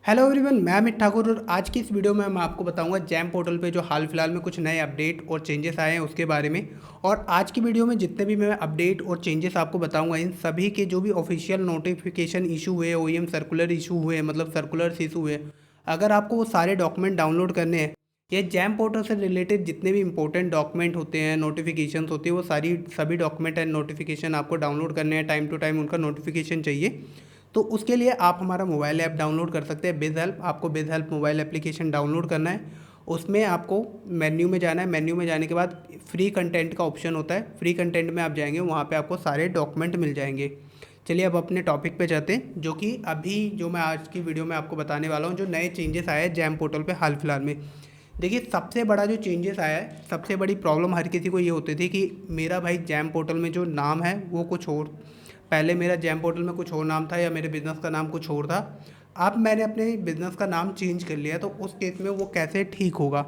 Hello everyone, मैं अमित ठाकुर और आज की इस वीडियो में मैं आपको बताऊंगा जैम पोर्टल पे जो हाल फिलहाल में कुछ नए अपडेट और चेंजेस आए हैं उसके बारे में। और आज की वीडियो में जितने भी मैं अपडेट और चेंजेस आपको बताऊंगा इन सभी के जो भी ऑफिशियल नोटिफिकेशन इशू हुए, ओईएम सर्कुलर इशू हुए, मतलब सर्कुलर्स इशू हुए, अगर आपको वो सारे डॉक्यूमेंट डाउनलोड करने हैं या जैम पोर्टल से रिलेटेड जितने भी इंपॉर्टेंट डॉक्यूमेंट होते हैं, नोटिफिकेशन होती है, वो सभी डॉक्यूमेंट एंड नोटिफिकेशन आपको डाउनलोड करने हैं। टाइम टू टाइम उनका नोटिफिकेशन चाहिए, तो उसके लिए आप हमारा मोबाइल ऐप डाउनलोड कर सकते हैं, बिज़ हेल्प। आपको बिज़ हेल्प मोबाइल एप्लीकेशन डाउनलोड करना है। उसमें आपको मेन्यू में जाना है। मेन्यू में जाने के बाद फ्री कंटेंट का ऑप्शन होता है। फ्री कंटेंट में आप जाएंगे, वहाँ पे आपको सारे डॉक्यूमेंट मिल जाएंगे। चलिए अब अपने टॉपिक पे जाते हैं, जो कि अभी जो मैं आज की वीडियो में आपको बताने वाला हूँ, जो नए चेंजेस आए हैं जैम पोर्टल पे हाल फिलहाल में। देखिए, सबसे बड़ा जो चेंजेस आया है, सबसे बड़ी प्रॉब्लम हर किसी को ये होती थी कि मेरा भाई जैम पोर्टल में जो नाम है वो कुछ और, पहले मेरा जैम पोर्टल में कुछ और नाम था या मेरे बिज़नेस का नाम कुछ और था। अब मैंने अपने बिज़नेस का नाम चेंज कर लिया, तो उस केस में वो कैसे ठीक होगा।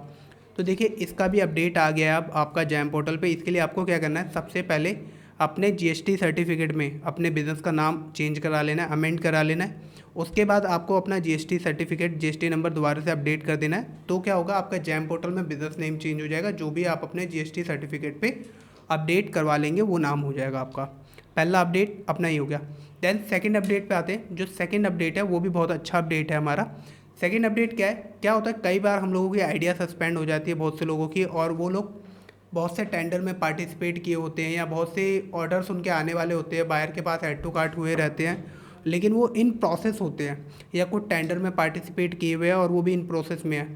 तो देखिए, इसका भी अपडेट आ गया है अब आपका जैम पोर्टल पे। इसके लिए आपको क्या करना है, सबसे पहले अपने जीएसटी सर्टिफिकेट में अपने बिज़नेस का नाम चेंज करा लेना है, अमेंड करा लेना है। उसके बाद आपको अपना जीएसटी सर्टिफिकेट, जीएसटी नंबर दोबारा से अपडेट कर देना है। तो क्या होगा, आपका जैम पोर्टल में बिज़नेस नेम चेंज हो जाएगा। जो भी आप अपने जीएसटी सर्टिफिकेट पे अपडेट करवा लेंगे वो नाम हो जाएगा आपका। पहला अपडेट अपना ही हो गया। देन सेकंड अपडेट पे आते हैं। जो सेकंड अपडेट है वो भी बहुत अच्छा अपडेट है हमारा। सेकंड अपडेट क्या है, क्या होता है, कई बार हम लोगों की आइडिया सस्पेंड हो जाती है बहुत से लोगों की, और वो लोग बहुत से टेंडर में पार्टिसिपेट किए होते हैं या बहुत से ऑर्डर्स उनके आने वाले होते हैं, बायर के पास ऐड टू कार्ट हुए रहते हैं, लेकिन वो इन प्रोसेस होते हैं, या कुछ टेंडर में पार्टिसिपेट किए हुए हैं और वो भी इन प्रोसेस में है।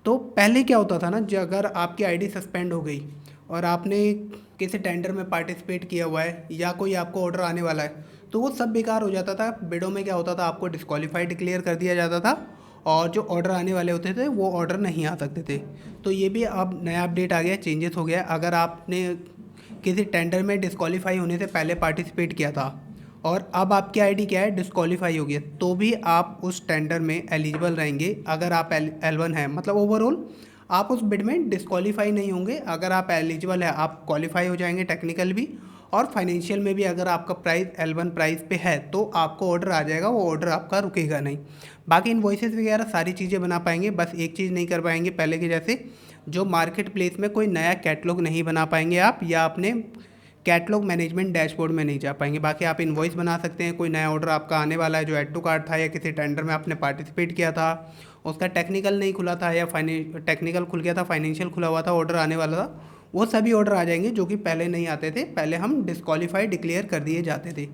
तो पहले क्या होता था ना, जो अगर आपकी आईडी सस्पेंड हो गई और आपने किसी टेंडर में पार्टिसिपेट किया हुआ है या कोई आपको ऑर्डर आने वाला है, तो वो सब बेकार हो जाता था। बिडों में क्या होता था, आपको डिस्क्वालीफाइड डिक्लेयर कर दिया जाता था और जो ऑर्डर आने वाले होते थे वो ऑर्डर नहीं आ सकते थे। तो ये भी अब नया अपडेट आ गया, चेंजेस हो गया। अगर आपने किसी टेंडर में डिस्क्वालीफाई होने से पहले पार्टिसिपेट किया था और अब आपकी आईडी क्या है, डिस्क्वालीफाई हो गई है, तो भी आप उस टेंडर में एलिजिबल रहेंगे। अगर आप L1 हैं, मतलब ओवरऑल आप उस बिड में डिस्क्वालीफाई नहीं होंगे। अगर आप एलिजिबल है, आप क्वालिफाई हो जाएंगे टेक्निकल भी और फाइनेंशियल में भी। अगर आपका प्राइस L1 प्राइस पे है तो आपको ऑर्डर आ जाएगा, वो ऑर्डर आपका रुकेगा नहीं। बाकी इनवॉइसेस वगैरह सारी चीज़ें बना पाएंगे, बस एक चीज़ नहीं कर पाएंगे पहले के जैसे, जो मार्केट प्लेस में कोई नया कैटलॉग नहीं बना पाएंगे आप, या अपने कैटलॉग मैनेजमेंट डैशबोर्ड में नहीं जा पाएंगे। बाकी आप इनवॉइस बना सकते हैं। कोई नया ऑर्डर आपका आने वाला है जो ऐड टू कार्ट था या किसी टेंडर में आपने पार्टिसिपेट किया था, उसका टेक्निकल नहीं खुला था या टेक्निकल खुल गया था, फाइनेंशियल खुला हुआ था, ऑर्डर आने वाला था, वो सभी ऑर्डर आ जाएंगे जो कि पहले नहीं आते थे। पहले हम डिस्क्वालीफाई डिक्लेयर कर दिए जाते थे।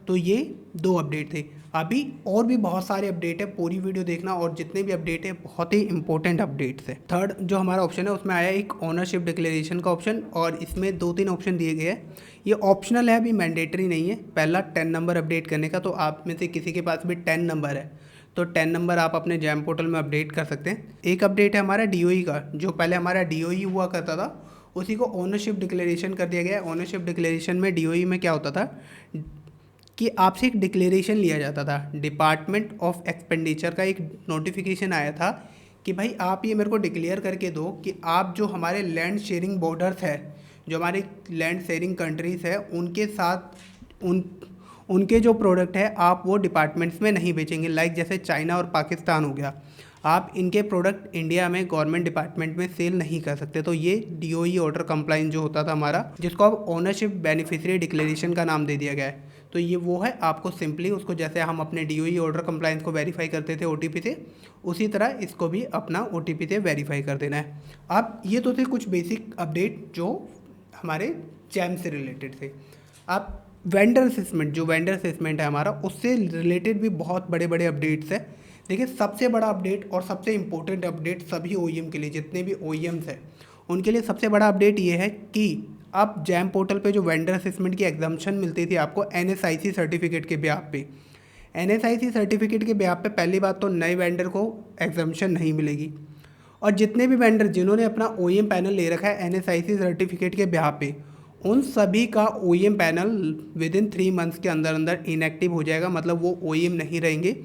तो ये दो अपडेट थे। अभी और भी बहुत सारे अपडेट है, पूरी वीडियो देखना, और जितने भी अपडेट है बहुत ही इंपॉर्टेंट अपडेट्स है। थर्ड जो हमारा ऑप्शन है उसमें आया एक ओनरशिप डिक्लेरेशन का ऑप्शन, और इसमें 2-3 ऑप्शन दिए गए हैं। ये ऑप्शनल है, अभी मैंडेटरी नहीं है। पहला 10 नंबर अपडेट करने का, तो आप में से किसी के पास भी 10 नंबर है तो 10 नंबर आप अपने जैम पोर्टल में अपडेट कर सकते हैं। एक अपडेट है हमारा डीओई का, जो पहले हमारा डीओई हुआ करता था उसी को ओनरशिप डिक्लेरेशन कर दिया गया है। ओनरशिप डिक्लेरेशन में डीओई में क्या होता था कि आपसे एक डिक्लेरेशन लिया जाता था। डिपार्टमेंट ऑफ एक्सपेंडिचर का एक नोटिफिकेशन आया था कि भाई आप ये मेरे को डिक्लेयर करके दो कि आप जो हमारे लैंड शेयरिंग बॉर्डर्स है, जो हमारी लैंड शेयरिंग कंट्रीज़ है, उनके साथ उनके जो प्रोडक्ट है आप वो डिपार्टमेंट्स में नहीं बेचेंगे। लाइक जैसे चाइना और पाकिस्तान हो गया, आप इनके प्रोडक्ट इंडिया में गवर्नमेंट डिपार्टमेंट में सेल नहीं कर सकते। तो ये डीओई ऑर्डर कंप्लाइंस जो होता था हमारा, जिसको अब ओनरशिप बेनिफिशियरी डिक्लेरेशन का नाम दे दिया गया है, तो ये वो है। आपको सिंपली उसको, जैसे हम अपने डीओई ऑर्डर कंप्लाइंस को वेरीफाई करते थे ओटीपी से, उसी तरह इसको भी अपना ओटीपी से वेरीफाई कर देना है। अब ये तो थे कुछ बेसिक अपडेट जो हमारे जैम से रिलेटेड थे। अब वेंडर असेसमेंट, जो वेंडर असेसमेंट है हमारा, उससे रिलेटेड भी बहुत बड़े बड़े अपडेट्स हैं। देखिए, सबसे बड़ा अपडेट और सबसे इम्पोर्टेंट अपडेट सभी ओईएम के लिए, जितने भी ओईएम्स हैं उनके लिए सबसे बड़ा अपडेट ये है कि अब जैम पोर्टल पे जो वेंडर असेसमेंट की एग्जाम्पशन मिलती थी आपको एनएसआईसी सर्टिफिकेट के ब्याह पे, एनएसआईसी सर्टिफिकेट के ब्याह पे पहली बात तो नए वेंडर को एग्जाम्पशन नहीं मिलेगी। और जितने भी वेंडर जिन्होंने अपना ओईएम पैनल ले रखा है एनएसआईसी सर्टिफिकेट के ब्याह पे, उन सभी का OEM panel with in 3 months के अंदर अंदर इनएक्टिव हो जाएगा। मतलब वो ओईएम नहीं रहेंगे।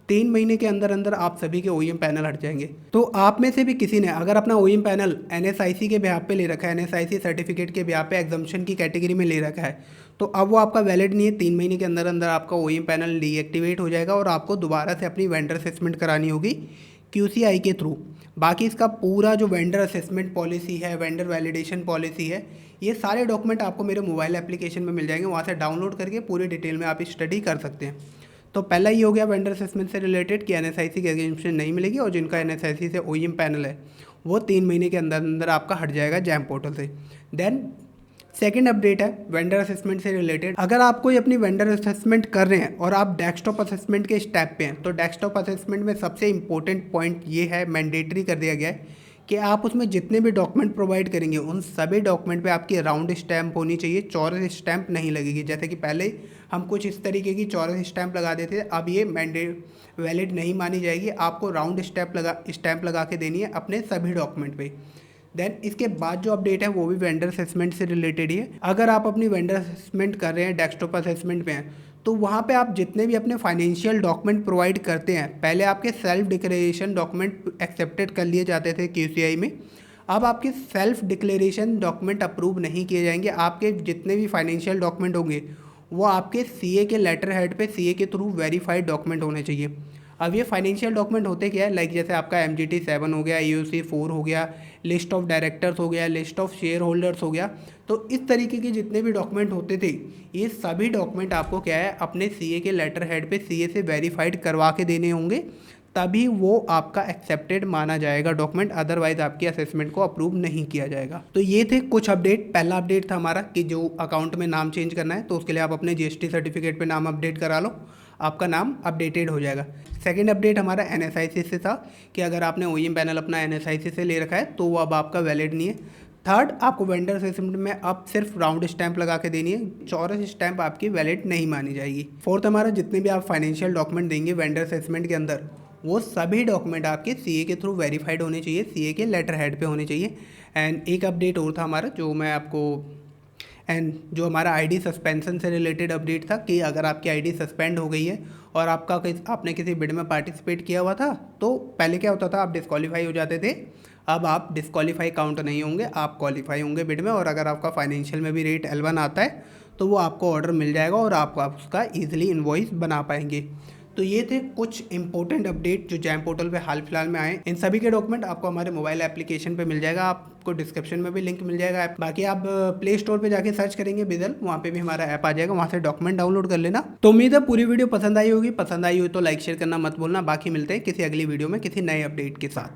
3 महीने के अंदर अंदर आप सभी के ओईएम पैनल हट जाएंगे। तो आप में से भी किसी ने अगर अपना ओईएम पैनल एनएसआईसी के ब्याह पे ले रखा है, एनएसआईसी सर्टिफिकेट के ब्याह पे एग्जम्पशन की कैटेगरी में ले रखा है, तो अब वो आपका वैलिड नहीं है, 3 महीने के अंदर अंदर आपका ओईएम पैनल डीएक्टिवेट हो जाएगा और आपको दोबारा से अपनी वेंडर असेसमेंट करानी होगी QCI के थ्रू। बाकी इसका पूरा जो वेंडर असेसमेंट पॉलिसी है, वेंडर वैलिडेशन पॉलिसी है, ये सारे डॉक्यूमेंट आपको मेरे मोबाइल एप्लीकेशन में मिल जाएंगे, वहाँ से डाउनलोड करके पूरी डिटेल में आप स्टडी कर सकते हैं। तो पहला ये हो गया वेंडर असेसमेंट से रिलेटेड कि NSIC की एग्जामिनेशन नहीं मिलेगी और जिनका NSIC से ओईएम पैनल है वो 3 महीने के अंदर अंदर आपका हट जाएगा जैम पोर्टल से। देन सेकेंड अपडेट है वेंडर असेसमेंट से रिलेटेड। अगर आप कोई अपनी वेंडर असेसमेंट कर रहे हैं और आप डेस्कटॉप असेसमेंट के स्टेप पे हैं, तो डेस्कटॉप असेसमेंट में सबसे इंपॉर्टेंट पॉइंट ये है, मैंडेटरी कर दिया गया है कि आप उसमें जितने भी डॉक्यूमेंट प्रोवाइड करेंगे उन सभी डॉक्यूमेंट पे आपकी राउंड स्टैंप होनी चाहिए, चौरस स्टैंप नहीं लगेगी। जैसे कि पहले हम कुछ इस तरीके की चौरस स्टैंप लगा देते थे, अब ये वैलिड नहीं मानी जाएगी, आपको राउंड स्टैंप लगा के देनी है अपने सभी डॉक्यूमेंट पे। देन इसके बाद जो अपडेट है वो भी वेंडर असेसमेंट से रिलेटेड ही है। अगर आप अपनी वेंडर असेसमेंट कर रहे हैं, डेस्कटॉप असेसमेंट पे हैं, तो वहाँ पे आप जितने भी अपने फाइनेंशियल डॉक्यूमेंट प्रोवाइड करते हैं, पहले आपके सेल्फ डिक्लेरेशन डॉक्यूमेंट एक्सेप्टेड कर लिए जाते थे QCI में, अब आपके सेल्फ डिक्लेरेशन डॉक्यूमेंट अप्रूव नहीं किए जाएंगे। आपके जितने भी फाइनेंशियल डॉक्यूमेंट होंगे वो आपके CA के लेटर हेड पे CA के थ्रू वेरीफाइड डॉक्यूमेंट होने चाहिए। अब ये फाइनेंशियल डॉक्यूमेंट होते क्या है, लाइक जैसे आपका MGT 7 हो गया, EOC 4 हो गया, लिस्ट ऑफ डायरेक्टर्स हो गया, लिस्ट ऑफ शेयर होल्डर्स हो गया। तो इस तरीके के जितने भी डॉक्यूमेंट होते थे, ये सभी डॉक्यूमेंट आपको क्या है अपने CA के लेटर हेड पे CA से वेरीफाइड करवा के देने होंगे, तभी वो आपका एक्सेप्टेड माना जाएगा डॉक्यूमेंट, अदरवाइज आपकी असेसमेंट को अप्रूव नहीं किया जाएगा। तो ये थे कुछ अपडेट। पहला अपडेट था हमारा कि जो अकाउंट में नाम चेंज करना है तो उसके लिए आप अपने GST सर्टिफिकेट पे नाम अपडेट करा लो, आपका नाम अपडेटेड हो जाएगा। सेकंड अपडेट हमारा NSIC से था कि अगर आपने ओईएम पैनल अपना NSIC से ले रखा है तो वो अब आपका वैलिड नहीं है। थर्ड, आपको वेंडर असेसमेंट में अब सिर्फ राउंड स्टैंप लगा के देनी है, चौरस स्टैंप आपकी वैलिड नहीं मानी जाएगी। फोर्थ, हमारा जितने भी आप फाइनेंशियल डॉक्यूमेंट देंगे वेंडर असेसमेंट के अंदर, वो सभी डॉक्यूमेंट आपके CA के थ्रू वेरीफाइड होने चाहिए, CA के लेटर हेड पे होने चाहिए। एंड एक अपडेट और था हमारा जो मैं आपको जो हमारा ID सस्पेंशन से रिलेटेड अपडेट था कि अगर आपकी ID सस्पेंड हो गई है और आपने किसी बिड में पार्टिसिपेट किया हुआ था, तो पहले क्या होता था, आप डिस्क्वालीफाई हो जाते थे। अब आप डिस्क्वालीफाई काउंट नहीं होंगे, आप क्वालिफाई होंगे बिड में, और अगर आपका फाइनेंशियल में भी रेट L1 आता है तो वो आपको ऑर्डर मिल जाएगा और आप उसका ईजिली इन्वॉइस बना पाएंगे। तो ये थे कुछ इंपॉर्टेंट अपडेट जो जैम पोर्टल पे हाल फिलहाल में आए। इन सभी के डॉक्यूमेंट आपको हमारे मोबाइल एप्लीकेशन पे मिल जाएगा, आपको डिस्क्रिप्शन में भी लिंक मिल जाएगा ऐप। बाकी आप प्ले स्टोर पे जाके सर्च करेंगे बिदल, वहाँ पे भी हमारा ऐप आ जाएगा, वहाँ से डॉक्यूमेंट डाउनलोड कर लेना। तो उम्मीद है पूरी वीडियो पसंद आई होगी, पसंद आई हो तो लाइक शेयर करना मत भूलना। बाकी मिलते हैं किसी अगली वीडियो में किसी नए अपडेट के साथ।